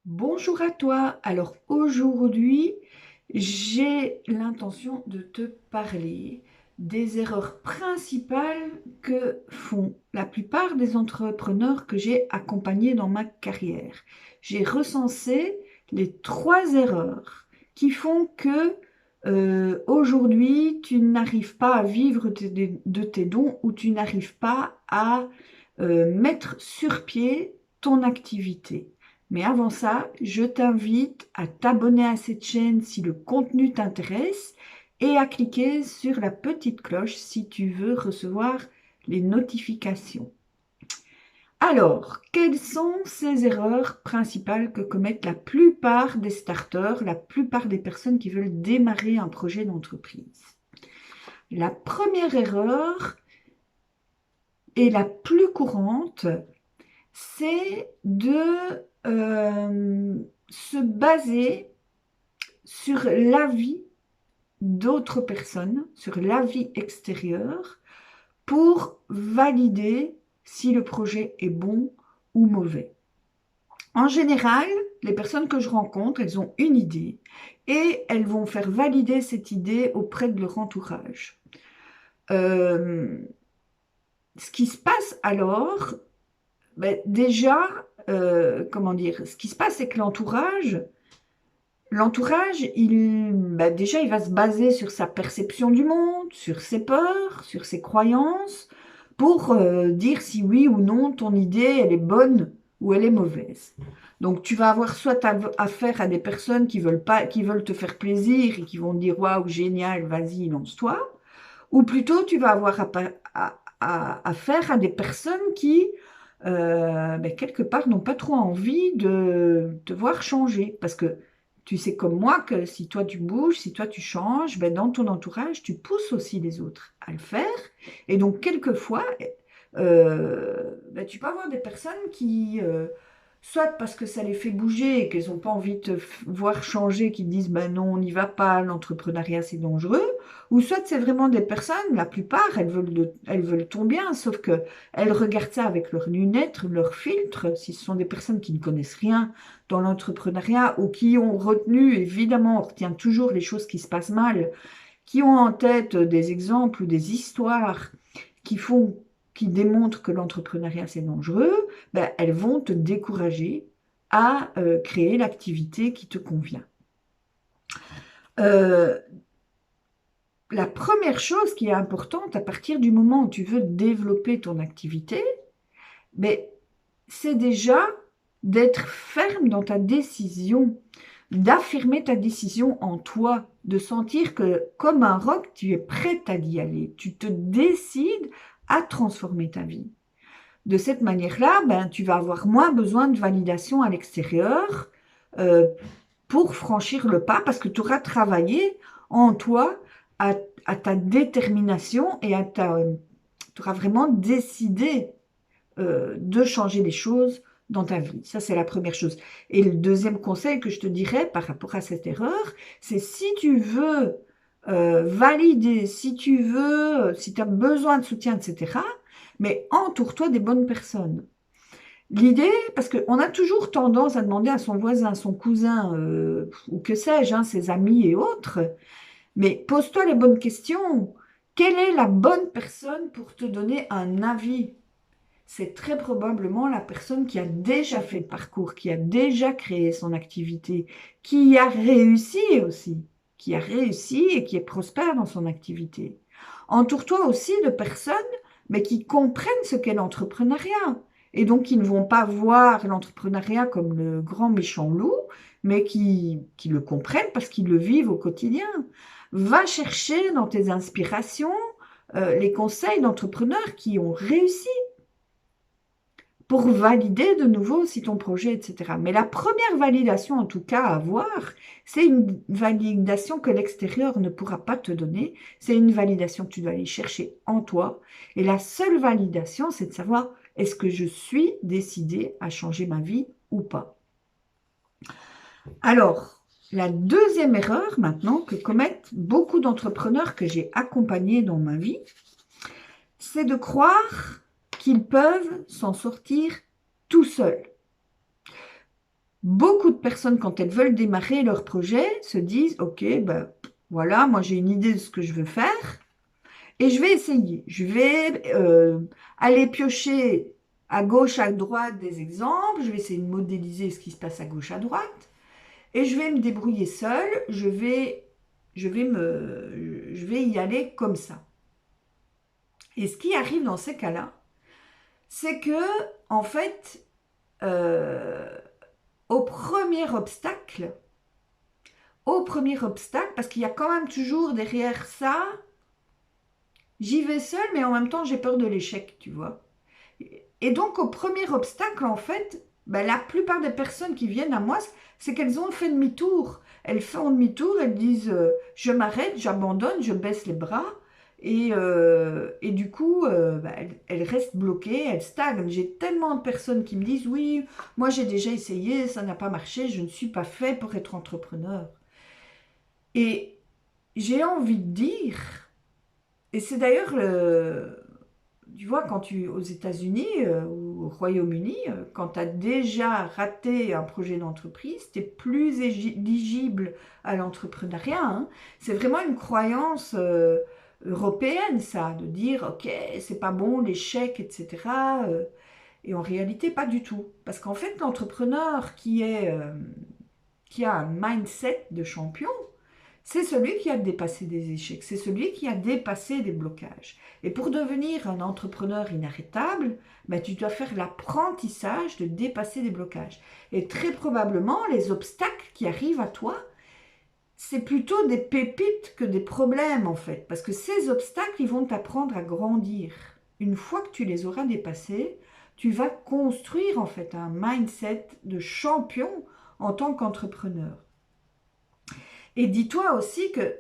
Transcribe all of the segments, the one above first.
Bonjour à toi. Alors aujourd'hui, j'ai l'intention de te parler des erreurs principales que font la plupart des entrepreneurs que j'ai accompagnés dans ma carrière. J'ai recensé les 3 erreurs qui font que aujourd'hui, tu n'arrives pas à vivre de tes dons ou tu n'arrives pas à mettre sur pied ton activité. Mais avant ça, je t'invite à t'abonner à cette chaîne si le contenu t'intéresse et à cliquer sur la petite cloche si tu veux recevoir les notifications. Alors, quelles sont ces erreurs principales que commettent la plupart des starters, la plupart des personnes qui veulent démarrer un projet d'entreprise? La première erreur et la plus courante, c'est de se baser sur l'avis d'autres personnes, sur l'avis extérieur, pour valider si le projet est bon ou mauvais. En général, les personnes que je rencontre, elles ont une idée et elles vont faire valider cette idée auprès de leur entourage. Ce qui se passe alors, ben déjà, comment dire, ce qui se passe, c'est que l'entourage, déjà, il va se baser sur sa perception du monde, sur ses peurs, sur ses croyances, pour dire si oui ou non ton idée, elle est bonne ou elle est mauvaise. Donc, tu vas avoir soit affaire à des personnes qui veulent pas, qui veulent te faire plaisir et qui vont te dire waouh, génial, vas-y, lance-toi, ou plutôt tu vas avoir affaire à des personnes qui, quelque part, n'ont pas trop envie de te voir changer. Parce que tu sais comme moi que si toi tu bouges, si toi tu changes, dans ton entourage, tu pousses aussi les autres à le faire. Et donc, quelquefois, tu peux avoir des personnes qui, soit parce que ça les fait bouger et qu'elles n'ont pas envie de te voir changer, qui te disent, ben non, on n'y va pas, l'entrepreneuriat c'est dangereux, ou soit c'est vraiment des personnes, la plupart, elles veulent ton bien, sauf que elles regardent ça avec leurs lunettes, leurs filtres. Si ce sont des personnes qui ne connaissent rien dans l'entrepreneuriat ou qui ont retenu, évidemment, on retient toujours les choses qui se passent mal, qui ont en tête des exemples ou des histoires qui font, qui démontrent que l'entrepreneuriat c'est dangereux, elles vont te décourager à créer l'activité qui te convient. Euh, la première chose qui est importante à partir du moment où tu veux développer ton activité, c'est déjà d'être ferme dans ta décision, d'affirmer ta décision en toi, de sentir que comme un roc, tu es prête à y aller, tu te décides à transformer ta vie. De cette manière-là, tu vas avoir moins besoin de validation à l'extérieur euh, pour franchir le pas parce que tu auras travaillé en toi à, à ta détermination et tu auras vraiment décidé de changer les choses dans ta vie. Ça, c'est la première chose. Et le deuxième conseil que je te dirais par rapport à cette erreur, c'est si tu veux valider, si tu veux, si tu as besoin de soutien, etc., mais entoure-toi des bonnes personnes. L'idée, parce qu'on a toujours tendance à demander à son voisin, son cousin, ou que sais-je, ses amis et autres, mais pose-toi les bonnes questions. Quelle est la bonne personne pour te donner un avis? C'est très probablement la personne qui a déjà fait le parcours, qui a déjà créé son activité, qui a réussi aussi, qui a réussi et qui est prospère dans son activité. Entoure-toi aussi de personnes, mais qui comprennent ce qu'est l'entrepreneuriat et donc qui ne vont pas voir l'entrepreneuriat comme le grand méchant loup, mais qui le comprennent parce qu'ils le vivent au quotidien. Va chercher dans tes inspirations les conseils d'entrepreneurs qui ont réussi pour valider de nouveau si ton projet, etc. Mais la première validation, en tout cas, à avoir, c'est une validation que l'extérieur ne pourra pas te donner. C'est une validation que tu dois aller chercher en toi. Et la seule validation, c'est de savoir est-ce que je suis décidée à changer ma vie ou pas. Alors, la deuxième erreur maintenant que commettent beaucoup d'entrepreneurs que j'ai accompagnés dans ma vie, c'est de croire qu'ils peuvent s'en sortir tout seuls. Beaucoup de personnes, quand elles veulent démarrer leur projet, se disent, OK, ben voilà, moi j'ai une idée de ce que je veux faire et je vais essayer. Je vais aller piocher à gauche, à droite des exemples. Je vais essayer de modéliser ce qui se passe à gauche, à droite. Et je vais me débrouiller seule. Je vais y aller comme ça. Et ce qui arrive dans ces cas-là, c'est que, en fait, euh, au premier obstacle, parce qu'il y a quand même toujours derrière ça, j'y vais seule, mais en même temps, j'ai peur de l'échec, tu vois. Et donc, au premier obstacle, en fait, ben, la plupart des personnes qui viennent à moi, c'est qu'elles ont fait demi-tour. Elles font demi-tour, elles disent je m'arrête, j'abandonne, je baisse les bras. Et du coup, ben, elles restent bloquées, elles stagnent. J'ai tellement de personnes qui me disent oui, moi j'ai déjà essayé, ça n'a pas marché, je ne suis pas fait pour être entrepreneur. Et j'ai envie de dire, et c'est d'ailleurs tu vois, aux États-Unis ou au Royaume-Uni, quand tu as déjà raté un projet d'entreprise, tu es plus éligible à l'entrepreneuriat, hein. C'est vraiment une croyance européenne, ça, de dire, OK, c'est pas bon, l'échec, etc. Et en réalité, pas du tout. Parce qu'en fait, l'entrepreneur qui a un mindset de champion, c'est celui qui a dépassé des échecs, c'est celui qui a dépassé des blocages. Et pour devenir un entrepreneur inarrêtable, ben, tu dois faire l'apprentissage de dépasser des blocages. Et très probablement, les obstacles qui arrivent à toi, c'est plutôt des pépites que des problèmes en fait. Parce que ces obstacles, ils vont t'apprendre à grandir. Une fois que tu les auras dépassés, tu vas construire en fait un mindset de champion en tant qu'entrepreneur. Et dis-toi aussi que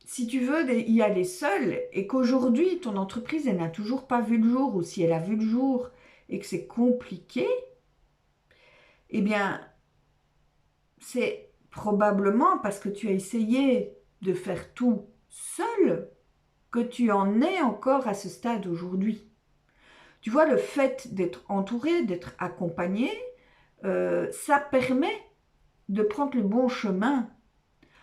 si tu veux y aller seul et qu'aujourd'hui ton entreprise elle n'a toujours pas vu le jour ou si elle a vu le jour et que c'est compliqué, eh bien c'est probablement parce que tu as essayé de faire tout seul que tu en es encore à ce stade aujourd'hui. Tu vois, le fait d'être entouré, d'être accompagné, ça permet de prendre le bon chemin.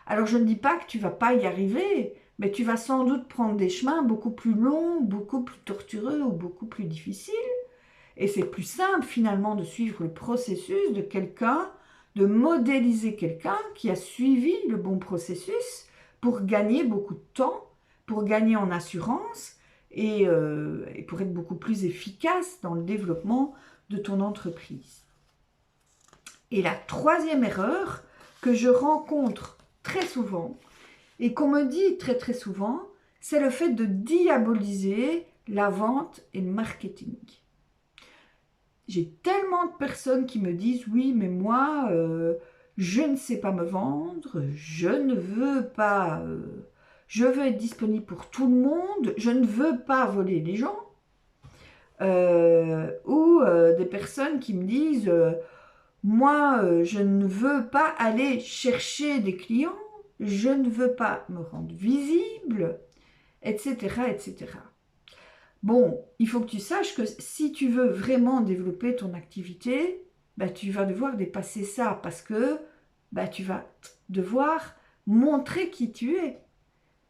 Alors je ne dis pas que tu vas pas y arriver, mais tu vas sans doute prendre des chemins beaucoup plus longs, beaucoup plus tortueux ou beaucoup plus difficiles. Et c'est plus simple finalement de suivre le processus de quelqu'un, de modéliser quelqu'un qui a suivi le bon processus pour gagner beaucoup de temps, pour gagner en assurance et pour être beaucoup plus efficace dans le développement de ton entreprise. Et la troisième erreur que je rencontre très souvent et qu'on me dit très très souvent, c'est le fait de diaboliser la vente et le marketing. J'ai tellement de personnes qui me disent oui, mais moi, je ne sais pas me vendre, je ne veux pas, je veux être disponible pour tout le monde, je ne veux pas voler les gens. Ou des personnes qui me disent moi, je ne veux pas aller chercher des clients, je ne veux pas me rendre visible, etc., etc. Bon, il faut que tu saches que si tu veux vraiment développer ton activité, bah, tu vas devoir dépasser ça parce que bah, tu vas devoir montrer qui tu es.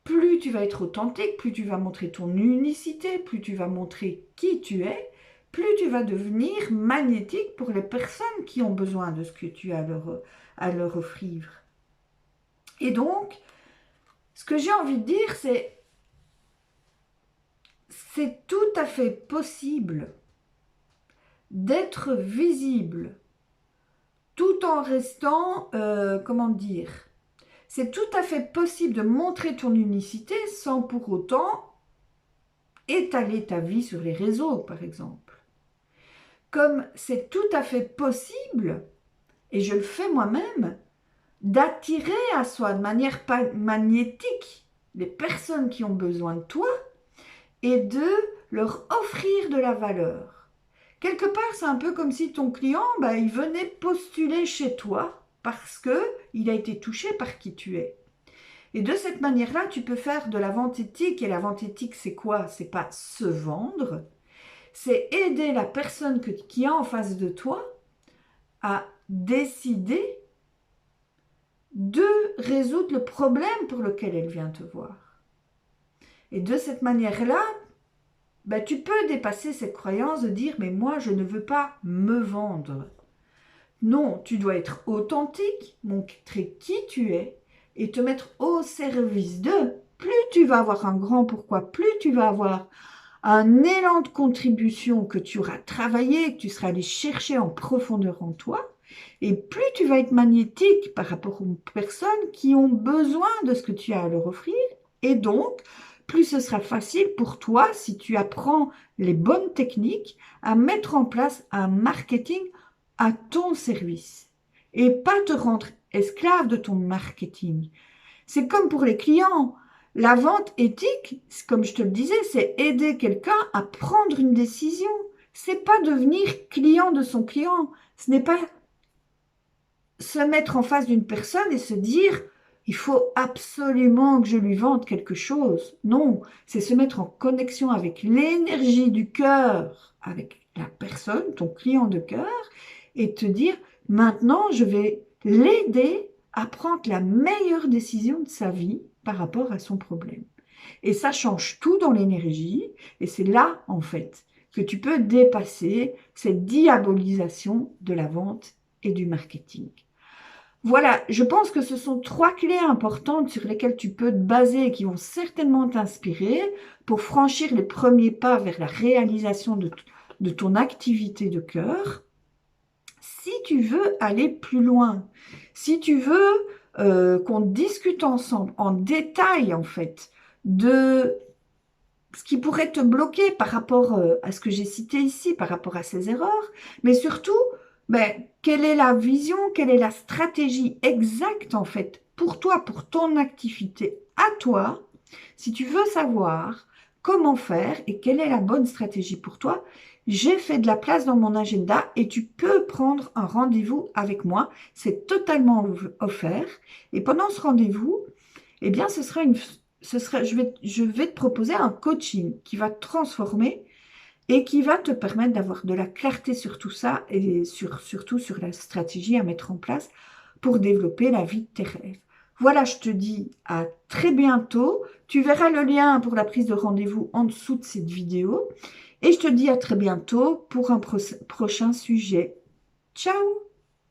Plus tu vas être authentique, plus tu vas montrer ton unicité, plus tu vas montrer qui tu es, plus tu vas devenir magnétique pour les personnes qui ont besoin de ce que tu as à leur offrir. Et donc, ce que j'ai envie de dire, c'est tout à fait possible d'être visible tout en restant, comment dire, c'est tout à fait possible de montrer ton unicité sans pour autant étaler ta vie sur les réseaux, par exemple. Comme c'est tout à fait possible, et je le fais moi-même, d'attirer à soi de manière magnétique les personnes qui ont besoin de toi et de leur offrir de la valeur. Quelque part, c'est un peu comme si ton client, il venait postuler chez toi parce qu'il a été touché par qui tu es. Et de cette manière-là, tu peux faire de la vente éthique. Et la vente éthique, c'est quoi? C'est pas se vendre, c'est aider la personne qui est en face de toi à décider de résoudre le problème pour lequel elle vient te voir. Et de cette manière-là, ben, tu peux dépasser cette croyance de dire « mais moi, je ne veux pas me vendre ». Non, tu dois être authentique, montrer qui tu es et te mettre au service d'eux. Plus tu vas avoir un grand pourquoi, plus tu vas avoir un élan de contribution que tu auras travaillé, que tu seras allé chercher en profondeur en toi, et plus tu vas être magnétique par rapport aux personnes qui ont besoin de ce que tu as à leur offrir, et donc, plus ce sera facile pour toi, si tu apprends les bonnes techniques, à mettre en place un marketing à ton service, et pas te rendre esclave de ton marketing. C'est comme pour les clients. La vente éthique, comme je te le disais, c'est aider quelqu'un à prendre une décision. C'est pas devenir client de son client. Ce n'est pas se mettre en face d'une personne et se dire il faut absolument que je lui vende quelque chose. Non, c'est se mettre en connexion avec l'énergie du cœur, avec la personne, ton client de cœur, et te dire maintenant je vais l'aider à prendre la meilleure décision de sa vie par rapport à son problème. Et ça change tout dans l'énergie, et c'est là, en fait, que tu peux dépasser cette diabolisation de la vente et du marketing. Voilà, je pense que ce sont 3 clés importantes sur lesquelles tu peux te baser et qui vont certainement t'inspirer pour franchir les premiers pas vers la réalisation de ton activité de cœur. Si tu veux aller plus loin, si tu veux qu'on discute ensemble en détail, en fait, de ce qui pourrait te bloquer par rapport à ce que j'ai cité ici, par rapport à ces erreurs, mais surtout, quelle est la vision, quelle est la stratégie exacte, en fait, pour toi, pour ton activité, à toi, si tu veux savoir comment faire et quelle est la bonne stratégie pour toi, j'ai fait de la place dans mon agenda et tu peux prendre un rendez-vous avec moi. C'est totalement offert. Et pendant ce rendez-vous, eh bien, je vais te proposer un coaching qui va te transformer et qui va te permettre d'avoir de la clarté sur tout ça et surtout sur la stratégie à mettre en place pour développer la vie de tes rêves. Voilà, je te dis à très bientôt. Tu verras le lien pour la prise de rendez-vous en dessous de cette vidéo. Et je te dis à très bientôt pour un prochain sujet. Ciao!